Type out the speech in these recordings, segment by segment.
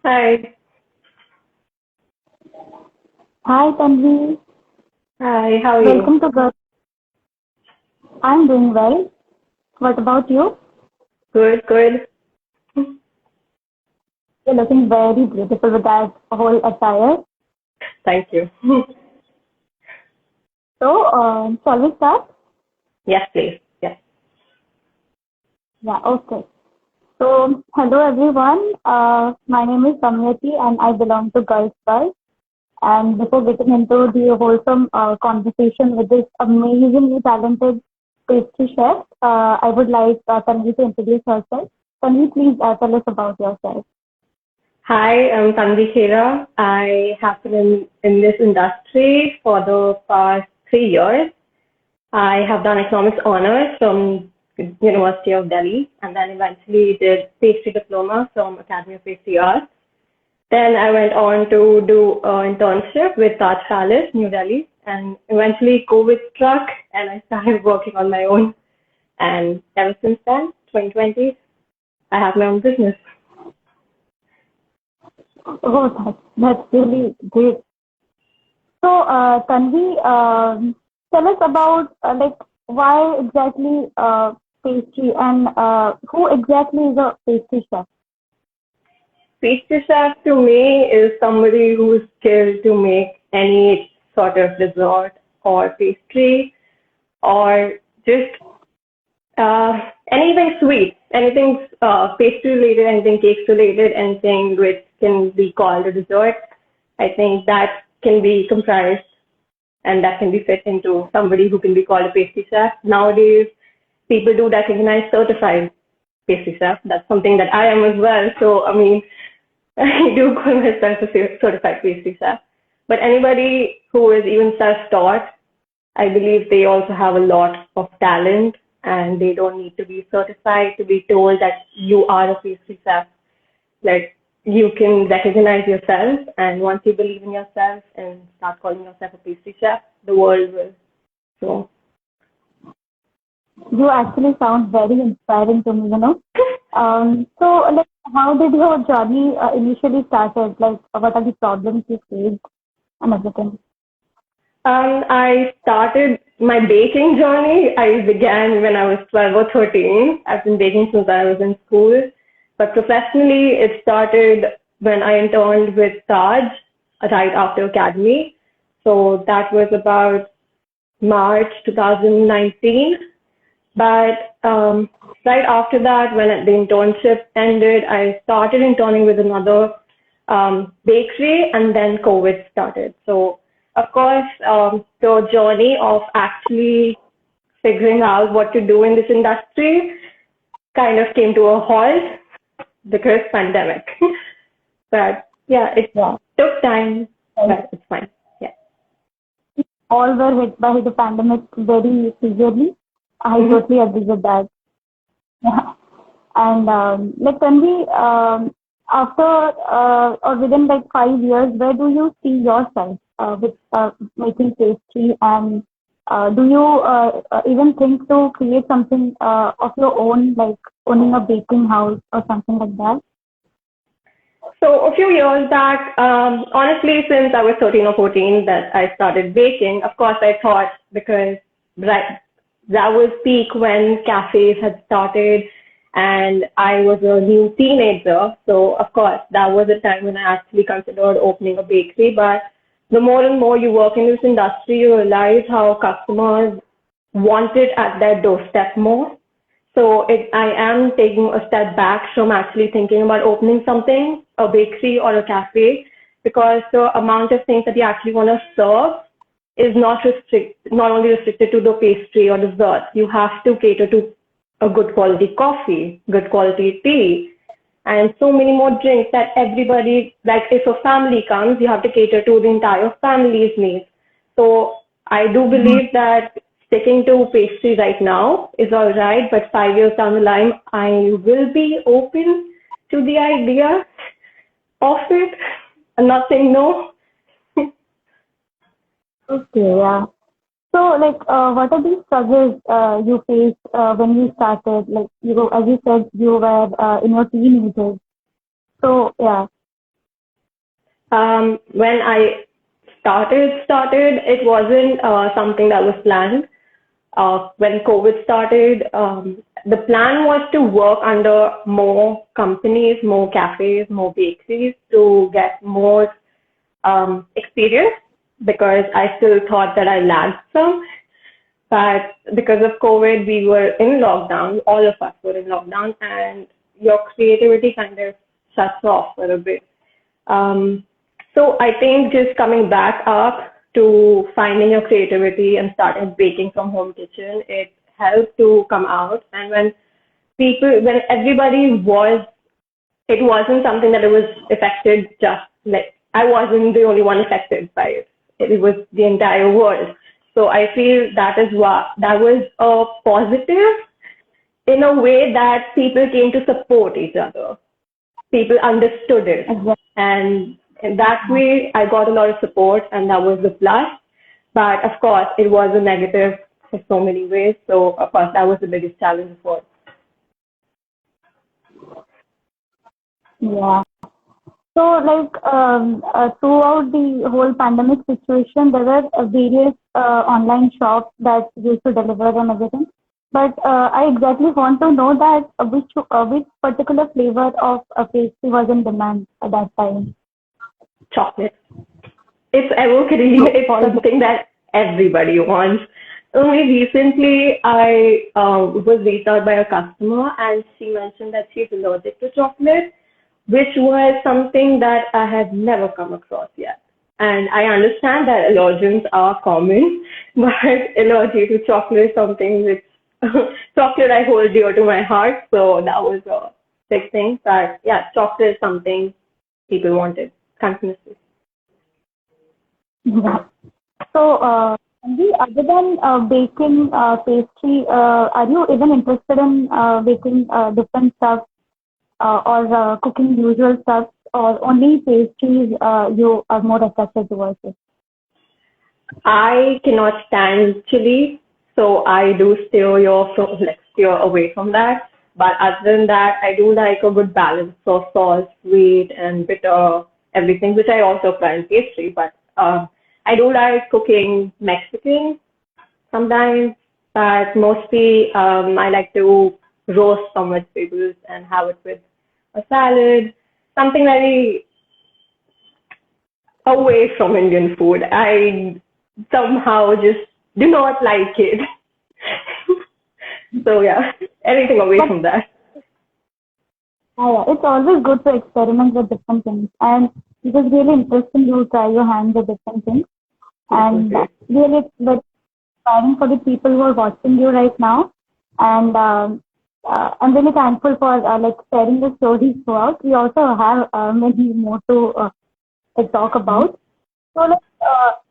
Hi. Hi, Tanvi. Hi, how are you? Welcome to Girl. I'm doing well. What about you? Good, good. You're looking very beautiful with that whole attire. Thank you. So, shall we start? Yes, please. Yes. Yeah, okay. So, hello everyone. My name is Samyati and I belong to Girls Girls. And before getting into the wholesome conversation with this amazingly talented pastry chef, I would like Tanvi to introduce herself. Tanvi, please tell us about yourself. Hi, I'm Tanvi Khera. I have been in this industry for the past 3 years. I have done economics honors from University of Delhi and then eventually did pastry diploma from Academy of Pastry Arts. Then I went on to do an internship with Taj Palace, New Delhi, and eventually COVID struck and I started working on my own. And ever since then, 2020, I have my own business. Oh, that's really great. So, Tanvi, tell us about like why exactly pastry and who exactly is a pastry chef? Pastry chef to me is somebody who's skilled to make any sort of dessert or pastry or just anything sweet, anything pastry related, anything cakes related, anything which can be called a dessert. I think that can be comprised and that can be fit into somebody who can be called a pastry chef. Nowadays, people do recognize certified pastry chef. That's something that I am as well. So, I mean, I do call myself a certified pastry chef. But anybody who is even self-taught, I believe they also have a lot of talent and they don't need to be certified to be told that you are a pastry chef. Like you can recognize yourself and once you believe in yourself and start calling yourself a pastry chef, the world will. So You actually sound very inspiring to me. So, like, how did your journey initially started? Like, what are the problems you faced and everything? I started my baking journey. I began when I was 12 or 13. I've been baking since I was in school. But professionally, it started when I interned with Taj right after academy. So that was about March 2019. But right after that, when the internship ended, I started interning with another bakery, and then COVID started. So, of course, the journey of actually figuring out what to do in this industry kind of came to a halt because pandemic. But yeah, it Yeah, took time, right. but it's fine. Yeah. All were hit by the pandemic very severely. I Hmm. totally agree with that. Yeah. And like Tanvi, after or within like 5 years, where do you see yourself with making pastry? And do you even think to create something of your own, like owning a baking house or something like that? So a few years back, honestly, since I was 13 or 14 that I started baking, of course I thought because right, that was peak when cafes had started and I was a new teenager. So of course that was a time when I actually considered opening a bakery. But the more and more you work in this industry, you realize how customers want it at their doorstep more. So I am taking a step back from actually thinking about opening something, a bakery or a cafe, because the amount of things that you actually want to serve is not only restricted to the pastry or dessert. You have to cater to a good quality coffee, good quality tea, and so many more drinks that everybody, like if a family comes, you have to cater to the entire family's needs. So I do believe that sticking to pastry right now is all right, but 5 years down the line, I will be open to the idea of it. I'm not saying no. Okay, yeah. So, like, what are the struggles you faced when you started? Like, as you said, you were in your teenagers. So, yeah. When I started, it wasn't something that was planned. When COVID started, the plan was to work under more companies, more cafes, more bakeries to get more experience because I still thought that I lacked some. But because of COVID, we were in lockdown. All of us were in lockdown, and your creativity kind of shuts off for a bit. Um, so I think just coming back up to finding your creativity and starting baking from home kitchen, it helped to come out. And when everybody was, it wasn't something that it was affected just like I wasn't the only one affected by it. It was the entire world. So I feel that is what that was a positive in a way that people came to support each other. People understood it. Exactly. And in that way, I got a lot of support, and that was the plus. But of course, it was a negative for so many ways. So, of course, that was the biggest challenge for us. Yeah. So, throughout the whole pandemic situation, there were various online shops that used to deliver and everything. But I exactly want to know that which particular flavor of pastry was in demand at that time. Chocolate. It's evergreen. It's something that everybody wants. Only recently, I was reached out by a customer, and she mentioned that she's allergic to chocolate, which was something that I had never come across yet. And I understand that allergens are common, but allergy to chocolate is something which chocolate I hold dear to my heart. So that was a big thing. But yeah, chocolate is something people wanted continuously. Yeah. So, Tanvi, other than baking pastry, are you even interested in baking different stuff or cooking usual stuff, or only pastries you are more attracted towards it? I cannot stand chili, so I do steer away from that. But other than that, I do like a good balance of salt, sweet, and bitter, everything, which I also apply in pastry. But I do like cooking Mexican sometimes, but mostly I like to roast some vegetables and have it with a salad, something very away from Indian food. I somehow just do not like it. So yeah, anything away But from that. yeah, it's always good to experiment with different things, and it is really interesting to try your hand with different things. And Okay. really, it's very inspiring for the people who are watching you right now. And I'm really thankful for sharing the stories throughout. We also have many more to talk about. So,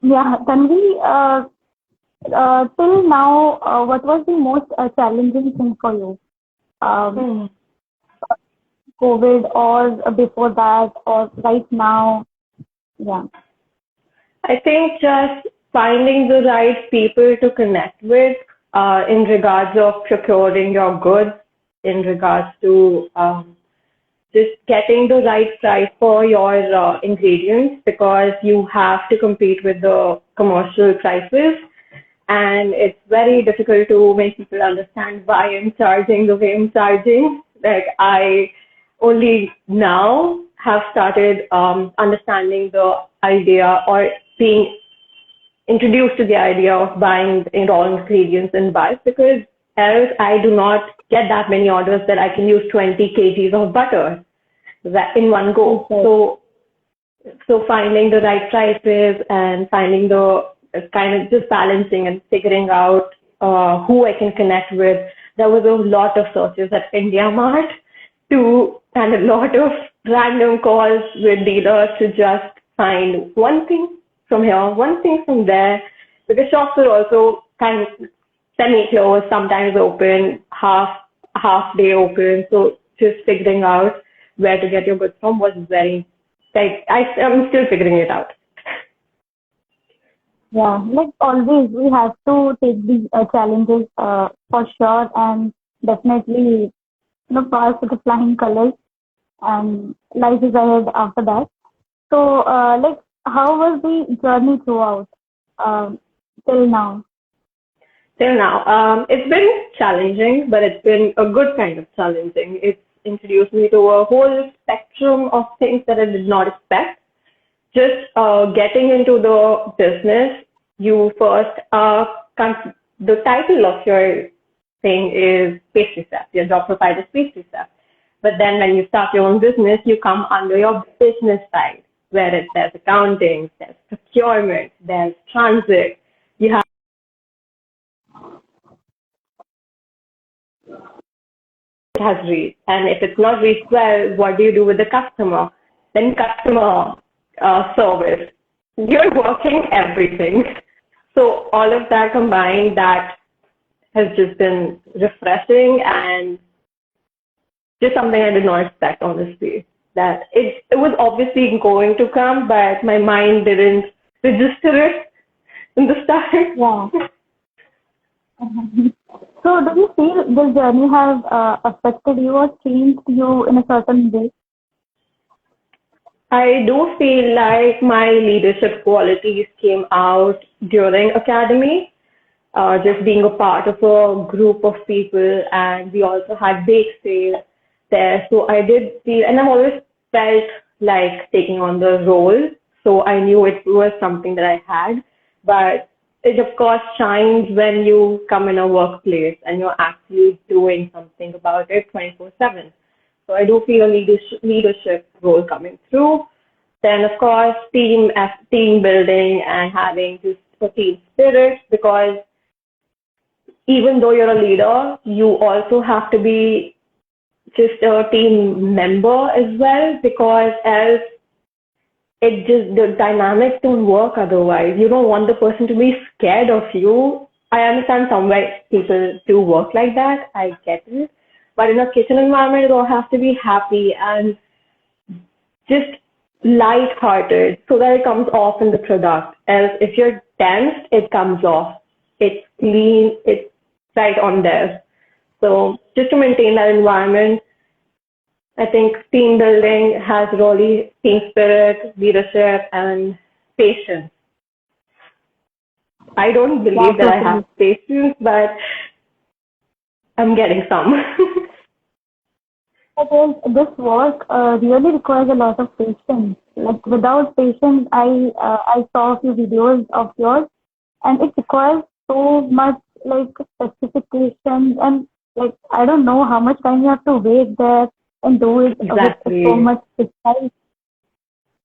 yeah, Tanvi, till now, what was the most challenging thing for you? Um, Hmm. COVID or before that or right now? Yeah. I think just finding the right people to connect with in regards of procuring your goods, in regards to just getting the right price for your ingredients because you have to compete with the commercial prices. And it's very difficult to make people understand why I'm charging the way I'm charging. Like I only now have started understanding the idea or being introduced to the idea of buying the raw ingredients in bulk because else I do not get that many orders that I can use 20 kgs of butter that in one go. Okay. So finding the right prices and finding the kind of just balancing and figuring out who I can connect with. There was a lot of searches at India Mart to and a lot of random calls with dealers to just find one thing from here, one thing from there, because shops are also kind of semi-closed, sometimes open, half day open. So just figuring out where to get your goods from was very like I'm still figuring it out. Yeah, like always, we have to take the challenges for sure and definitely, pass with the flying colors and life is ahead after that. So, how was the journey throughout till now? Till now, it's been challenging, but it's been a good kind of challenging. It's introduced me to a whole spectrum of things that I did not expect. Just getting into the business, you first, the title of your thing is pastry chef. Your job profile is pastry chef. But then when you start your own business, you come under your business side, where there's accounting, there's procurement, there's transit. You have it has reached, and if it's not reached well, what do you do with the customer? Then customer service. You're working everything. So all of that combined, that has just been refreshing and just something I did not expect, honestly. That it was obviously going to come, but my mind didn't register it in the start. Yeah. So, do you feel this journey has affected you or changed you in a certain way? I do feel like my leadership qualities came out during academy, just being a part of a group of people, and we also had bake sale there. So I did feel, and I've always felt like taking on the role. So I knew it was something that I had, but it of course shines when you come in a workplace and you're actually doing something about it 24/7. So I do feel a leadership role coming through. Then of course team building and having just a team spirit, because even though you're a leader, you also have to be just a team member as well, because else it just, the dynamics don't work otherwise. You don't want the person to be scared of you. I understand somewhere people do work like that. I get it. But in a kitchen environment, you all have to be happy and just light-hearted so that it comes off in the product. Else, if you're tense, it comes off. It's clean. It's right on there. So just to maintain that environment, I think team building has really team spirit, leadership, and patience. I don't Yeah, believe that I totally. have patience, but I'm getting some. Because this work really requires a lot of patience. Like without patience, I saw a few videos of yours, and it requires so much like specifications and like I don't know how much time you have to wait there and do it with so Exactly. much precise.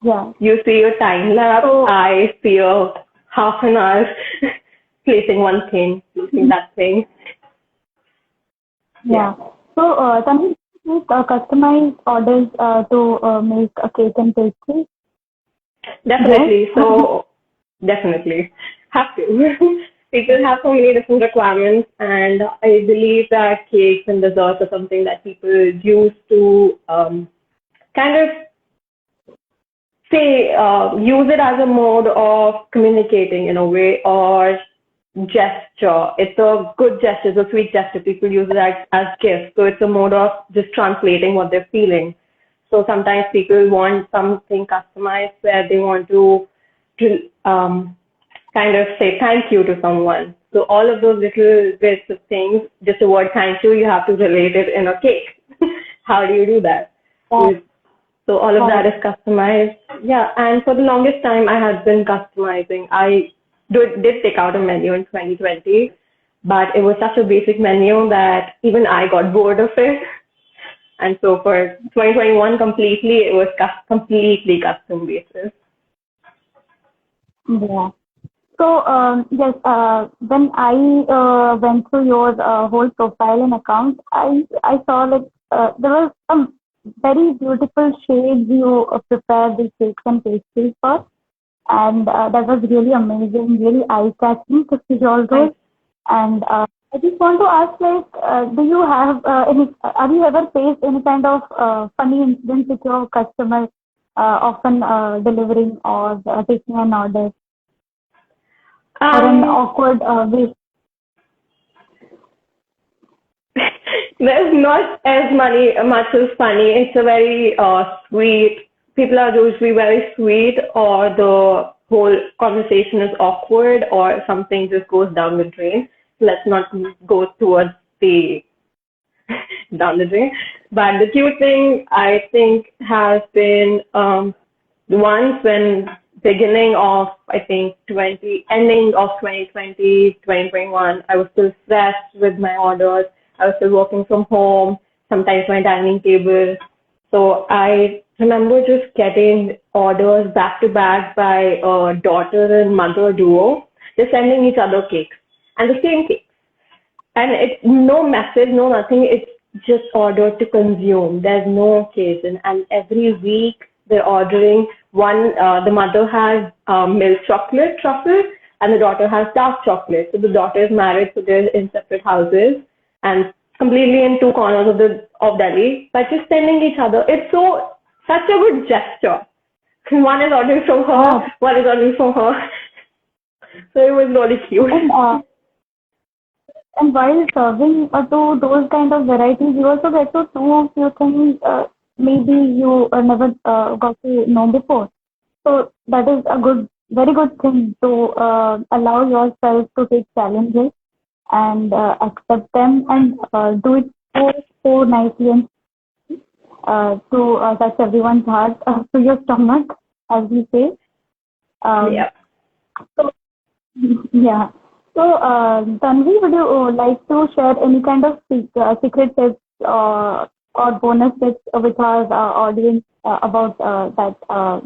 Yeah. You see your time lapse, So I see a half an hour placing one thing, placing that thing. Yeah, yeah. So Tanvi, you make customized orders to make a cake and pastry, right? definitely. So definitely have to. People have so many different requirements, and I believe that cakes and desserts are something that people use to kind of say use it as a mode of communicating in a way, or gesture. It's a good gesture, it's a sweet gesture. People use it as gifts. So it's a mode of just translating what they're feeling. So sometimes people want something customized where they want to kind of say thank you to someone. So all of those little bits of things, just the word thank you, you have to relate it in a cake. How do you do that? Yeah, So all of right. that is customized. Yeah, and for the longest time I had been customizing. I did take out a menu in 2020, but it was such a basic menu that even I got bored of it. And so for 2021 completely, it was completely custom basis. Yeah. So, yes, when I went through your whole profile and account, I saw like there was some very beautiful shades you prepared the cakes and pastries for, and that was really amazing, really eye-catching to see all those. Thanks. And I just want to ask, like, do you have any? Have you ever faced any kind of funny incidents with your customer, often delivering or taking an order, or an Um, awkward way? there's not as much as funny. It's a very sweet, people are usually very sweet, or the whole conversation is awkward, or something just goes down the drain. Let's not go towards the down the drain. But the cute thing I think has been once when beginning of I think ending of 2020, 2021, I was still stressed with my orders. I was still working from home, sometimes my dining table. So I remember just getting orders back to back by a daughter and mother duo, just sending each other cakes and the same cake. And it's no message, no nothing. It's just ordered to consume. There's no occasion. And every week they're ordering one. The mother has milk chocolate truffle, and the daughter has dark chocolate. So the daughter is married, so they're in separate houses and completely in two corners of Delhi. But just sending each other, it's such a good gesture. One is ordering from her, Yeah. one is ordering from her. So it was really cute. And while serving to those kind of varieties, you also get to know a few things maybe you never got to know before. So that is a very good thing to allow yourself to take challenges and accept them and do it so nicely and to touch everyone's heart, to your stomach, as we say. Um, Yeah. so yeah. So, Tanvi, would you like to share any kind of secret tips or bonus tips with our audience about that?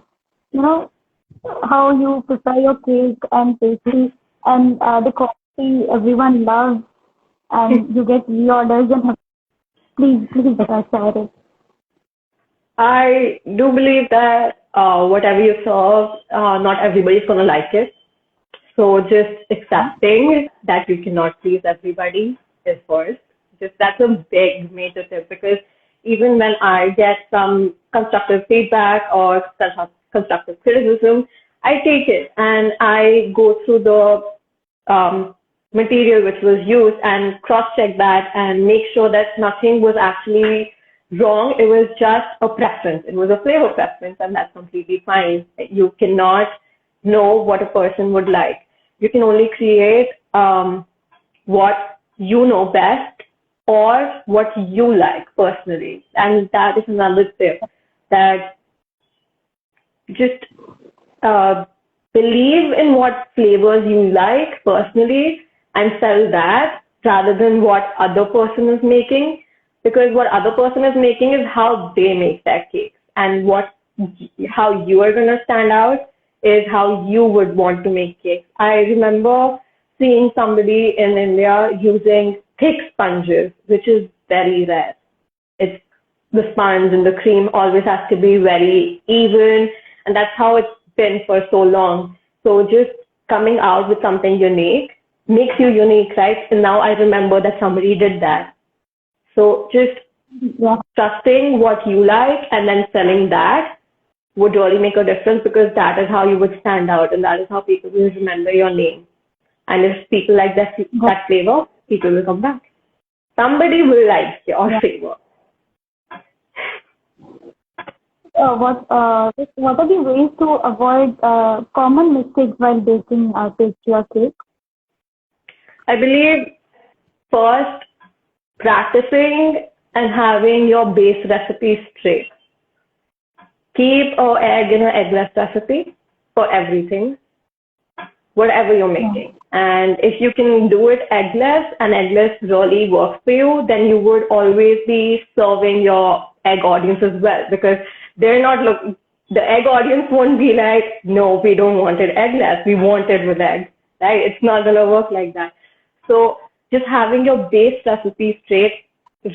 You know, how you prepare your cake and pastry and the quality everyone loves, and you get reorders and please share it. I do believe that whatever you serve, not everybody's gonna like it. So just accepting that you cannot please everybody is first. Just that's a big major tip, because even when I get some constructive feedback or constructive criticism, I take it and I go through the material which was used and cross-check that and make sure that nothing was actually wrong. It was just a preference. It was a flavor preference, and that's completely fine. You cannot know what a person would like. You can only create what you know best or what you like personally. And that is another tip, that just uh, believe in what flavors you like personally and sell that rather than what other person is making, because what other person is making is how they make their cakes, and how you are going to stand out is how you would want to make cakes. I remember seeing somebody in India using thick sponges, which is very rare. It's the sponge and the cream always has to be very even, and that's how it's been for so long. So just coming out with something unique makes you unique, right? And now I remember that somebody did that. So just Yeah. trusting what you like and then selling that would really make a difference, because that is how you would stand out, and that is how people will remember your name. And if people like that flavor, people will come back. Somebody will like your Yeah. flavor. What are the ways to avoid common mistakes while baking pastry or cake? I believe first practicing and having your base recipe straight. Keep an egg in an eggless recipe for everything, whatever you're Yeah. making. And if you can do it eggless and eggless really works for you, then you would always be serving your egg audience as well, because they're not the egg audience won't be like, no, we don't want it eggless, we want it with egg, right? It's not going to work like that. So just having your base recipe straight,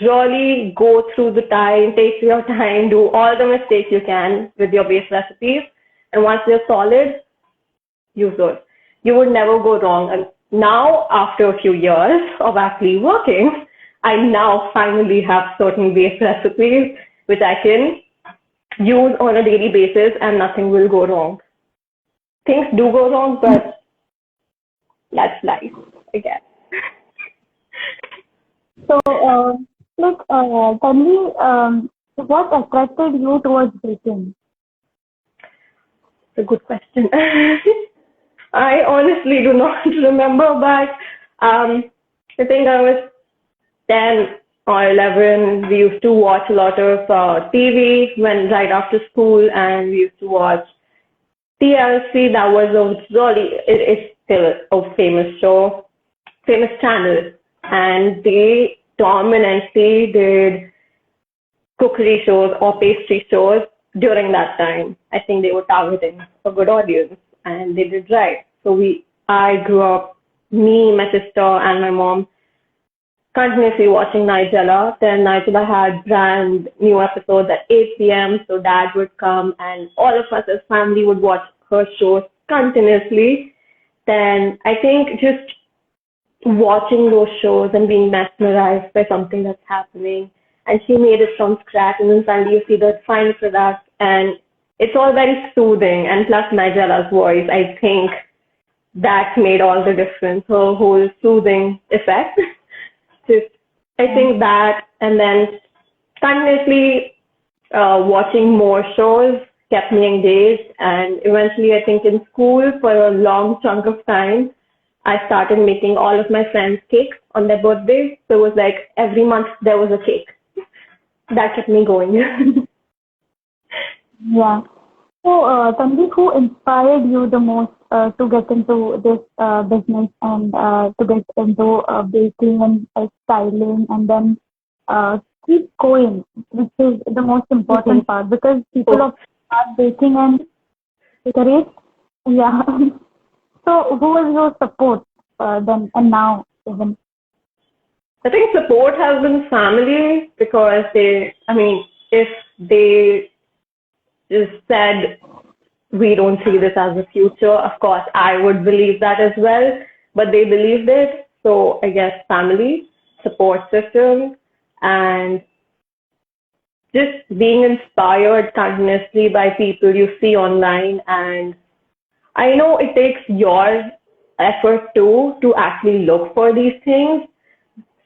really go through the time, take your time, do all the mistakes you can with your base recipes. And once they're solid, use those. You would never go wrong. And now, after a few years of actually working, I now finally have certain base recipes which I can use on a daily basis and nothing will go wrong. Things do go wrong, but that's life, I guess. So, tell me, what attracted you towards baking? It's a good question. I honestly do not remember, but I think I was 10 or 11. We used to watch a lot of TV when right after school, and we used to watch TLC. That was a really, it's still a famous show, famous channel, and they dominantly did cookery shows or pastry shows during that time. I think they were targeting a good audience, and they did right. So I grew up, me, my sister, and my mom continuously watching Nigella. Then Nigella had brand new episodes at 8 p.m. So dad would come and all of us as family would watch her shows continuously. Then I think just watching those shows and being mesmerized by something that's happening. And she made it from scratch, and then suddenly you see the final product, and it's all very soothing. And plus Nigella's voice, I think that made all the difference. Her whole soothing effect. Just, I think that, and then continuously watching more shows kept me engaged. And eventually, I think in school, for a long chunk of time, I started making all of my friends cakes on their birthdays. So it was like every month there was a cake. That kept me going. Yeah. So, Tanvi, who inspired you the most to get into this business and to get into baking and styling and then keep going, which is the most important part because people of start baking and decorate. Yeah. So, who was your support then and now even? I think support has been family because if they just said, we don't see this as a future, of course, I would believe that as well, but they believed it. So I guess family, support system, and just being inspired continuously by people you see online. And I know it takes your effort too to actually look for these things.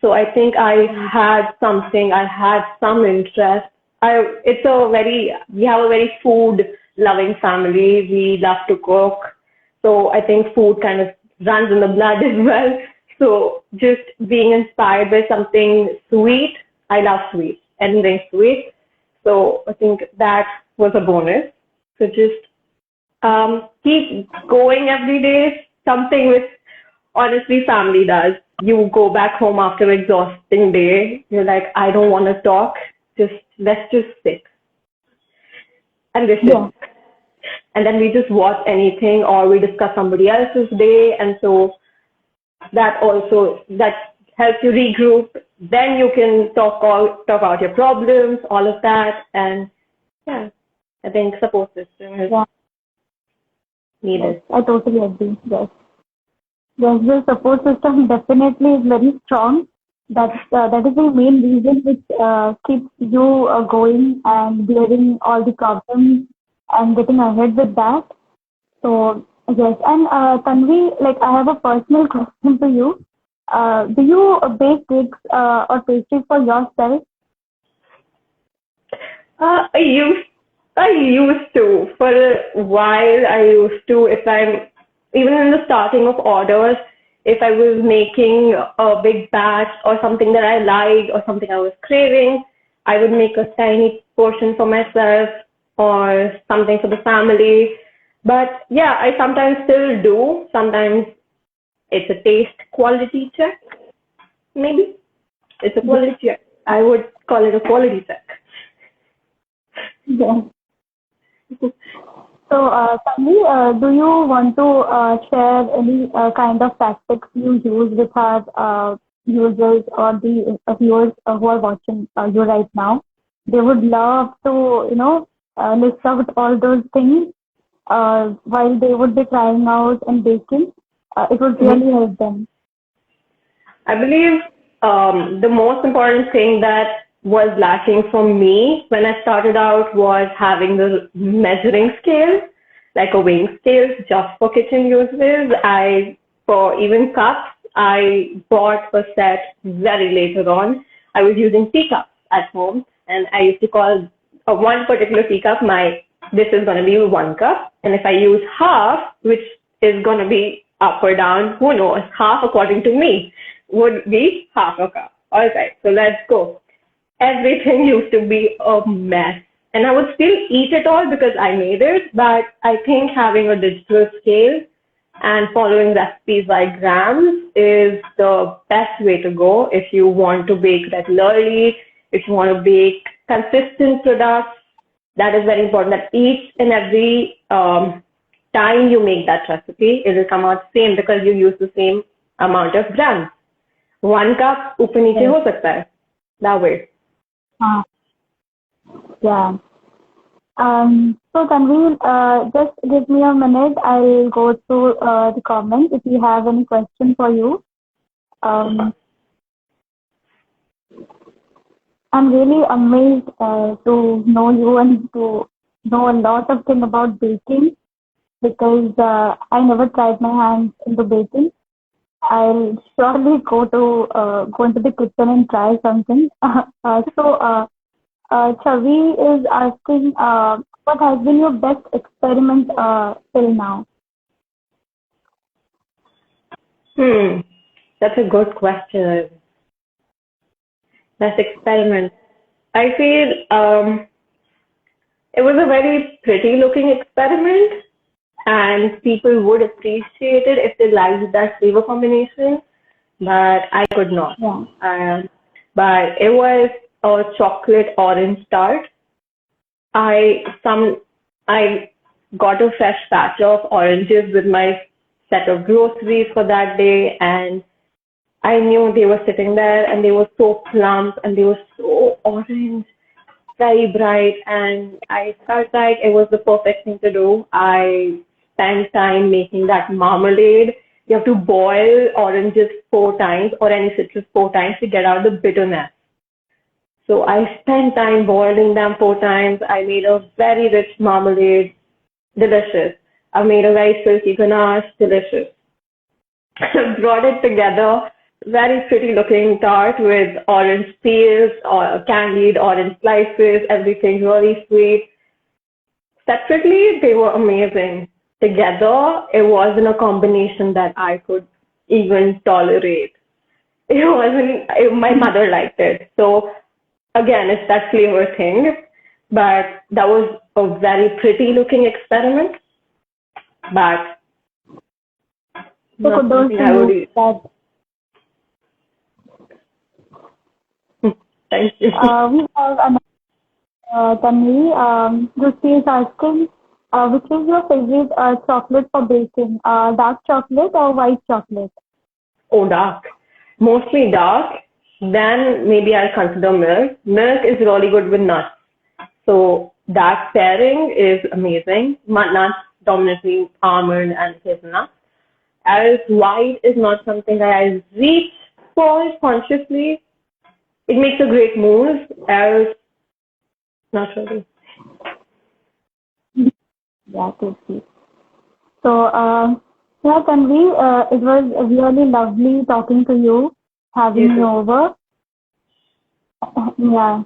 So I think I had some interest. We have a very food loving family. We love to cook. So I think food kind of runs in the blood as well. So just being inspired by something sweet. I love sweet, anything sweet. So I think that was a bonus. So just keep going every day. Something which honestly family does. You go back home after an exhausting day. You're like, I don't want to talk. Let's just sit and listen. Yeah. And then we just watch anything or we discuss somebody else's day. And so that helps you regroup. Then you can talk out your problems, all of that. And yeah, I think support system is needed. Yes, I totally agree. Yes. Yes, the support system definitely is very strong. That is the main reason which keeps you going and bearing all the problems and getting ahead with that. So yes, and Tanvi, like I have a personal question to you. Do you bake cakes or pastries for yourself? I used to for a while. I used to if I'm even in the starting of orders. If I was making a big batch or something that I liked or something I was craving, I would make a tiny portion for myself or something for the family. But yeah, I sometimes still do. Sometimes it's a taste quality check. Maybe it's a quality check. I would call it a quality check. Yes. So, Tanvi, do you want to share any kind of tactics you use with our users or the viewers who are watching you right now? They would love to, list out all those things while they would be trying out and baking. It would really help them. I believe the most important thing that was lacking for me when I started out was having the measuring scale, like a weighing scale just for kitchen uses. For even cups, I bought a set very later on. I was using teacups at home, and I used to call one particular teacup this is going to be 1 cup. And if I use half, which is going to be up or down, who knows? Half, according to me, would be half a cup. All right, so let's go. Everything used to be a mess. And I would still eat it all because I made it, but I think having a digital scale and following recipes by grams is the best way to go if you want to bake regularly, if you want to bake consistent products. That is very important that each and every time you make that recipe, it will come out same because you use the same amount of grams. 1 cup ऊपर नीचे हो सकता है that way. Yeah. So Tanvi, just give me a minute. I'll go through the comments if you have any question for you. I'm really amazed to know you and to know a lot of things about baking because I never tried my hands into baking. I'll surely go into the kitchen and try something. Chavi is asking, what has been your best experiment till now? That's a good question. Best experiment. I feel it was a very pretty looking experiment and people would appreciate it if they liked that flavor combination, but I could not. Yeah. But it was a chocolate orange tart. I got a fresh batch of oranges with my set of groceries for that day, and I knew they were sitting there and they were so plump and they were so orange, very bright, and I felt like it was the perfect thing to do. I spent time making that marmalade. You have to boil oranges 4 times or any citrus 4 times to get out the bitterness. So I spent time boiling them 4 times. I made a very rich marmalade, delicious. I made a very silky ganache, delicious. Brought it together, very pretty looking tart with orange peels or candied orange slices, everything really sweet. Separately, they were amazing. Together, it wasn't a combination that I could even tolerate. It wasn't, my mother liked it. So again, it's that flavor thing, but that was a very pretty looking experiment. But so for those thank you. We have another Tanvi. Lucy is asking, which is your favorite chocolate for baking? Dark chocolate or white chocolate? Oh, dark. Mostly dark. Then maybe I'll consider milk. Milk is really good with nuts. So dark pairing is amazing. Nuts, dominantly almond and hazelnut. As white is not something that I reach for consciously. It makes a great mousse. As not really. Yeah, tasty. So, yeah, Tanvi, it was really lovely talking to you, having me over. Yeah.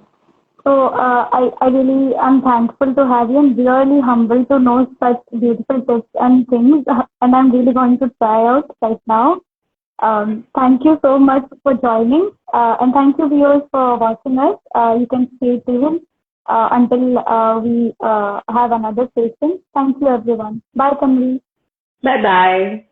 So, I really am thankful to have you and really humbled to know such beautiful tips and things. And I'm really going to try out right now. Thank you so much for joining. And thank you viewers for watching us. You can stay tuned until we have another session. Thank you everyone. Bye, Tanvi. Bye-bye.